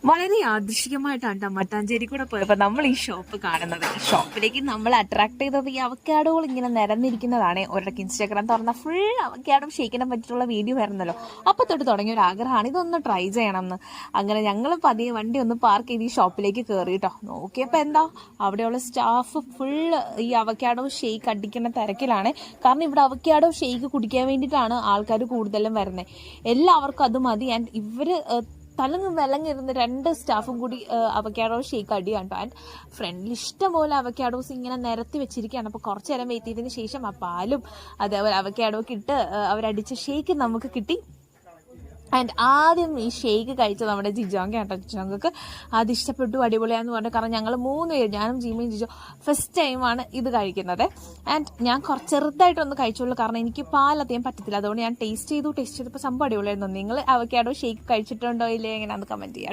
വളരെ യാദൃശികമായിട്ടാണ് മട്ടാഞ്ചേരി കൂടെ പോയപ്പോൾ നമ്മൾ ഈ ഷോപ്പ് കാണുന്നത്. ഈ ഷോപ്പിലേക്ക് നമ്മൾ അട്രാക്ട് ചെയ്തത് ഈ അവക്കാഡോകൾ ഇങ്ങനെ നിരന്നിരിക്കുന്നതാണ്. ഒരിടയ്ക്ക് ഇൻസ്റ്റാഗ്രാം തുറന്ന ഫുൾ അവക്കാഡോ ഷേക്കിനെ പറ്റിയിട്ടുള്ള വീഡിയോ വരുന്നല്ലോ. അപ്പോൾ തൊട്ട് തുടങ്ങിയ ഒരു ആഗ്രഹമാണ് ഇതൊന്ന് ട്രൈ ചെയ്യണമെന്ന്. അങ്ങനെ ഞങ്ങൾ പതിയെ വണ്ടി ഒന്ന് പാർക്ക് ചെയ്ത് ഈ ഷോപ്പിലേക്ക് കയറി കേട്ടോ. നോക്കിയപ്പോൾ എന്താ അവിടെയുള്ള സ്റ്റാഫ് ഫുൾ ഈ അവക്കാഡോ ഷേക്ക് അടിക്കുന്ന തിരക്കിലാണ്. കാരണം ഇവിടെ അവക്കാഡോ ഷേക്ക് കുടിക്കാൻ വേണ്ടിയിട്ടാണ് ആൾക്കാർ കൂടുതലും വരുന്നത്. എല്ലാവർക്കും അത് മതി. ആൻഡ് ഇവർ തലങ്ങും വിലങ്ങിരുന്ന് രണ്ട് സ്റ്റാഫും കൂടി അവക്കാഡോ ഷേക്ക് അടിയാണ് കേട്ടോ. ആൻഡ് ഫ്രണ്ടിൽ ഇഷ്ടംപോലെ അവക്കാഡോസ് ഇങ്ങനെ നിരത്തി വെച്ചിരിക്കുകയാണ്. അപ്പോൾ കുറച്ച് നേരം വെയിറ്റ് ചെയ്തതിന് ശേഷം ആ പാലും അതേപോലെ അവക്കാഡോക്ക് ഇട്ട് അവരടിച്ച ഷേക്ക് നമുക്ക് കിട്ടി. ആൻഡ് ആദ്യം ഈ ഷേക്ക് കഴിച്ചത് നമ്മുടെ ജിജോങ്ക കേട്ടോ. ജിജോങ്കക്ക് അത് ഇഷ്ടപ്പെട്ടു, അടിപൊളിയാന്ന് പറഞ്ഞു. കാരണം ഞങ്ങൾ 3 പേര്, ഞാനും ജീമയും ജിജോ ഫസ്റ്റ് ടൈമാണ് ഇത് കഴിക്കുന്നത്. ആൻഡ് ഞാൻ ചെറുതായിട്ടൊന്ന് കഴിച്ചുള്ളൂ, കാരണം എനിക്ക് പാലധികം പറ്റത്തില്ല. അതുകൊണ്ട് ഞാൻ ടേസ്റ്റ് ചെയ്തപ്പോൾ സംഭവം അടിപൊളിയായിരുന്നു. നിങ്ങൾ അവക്കാഡോ ഷേക്ക് കഴിച്ചിട്ടുണ്ടോ ഇല്ലേ എങ്ങനെയാണെന്ന് കമൻറ്റ് ചെയ്യാം.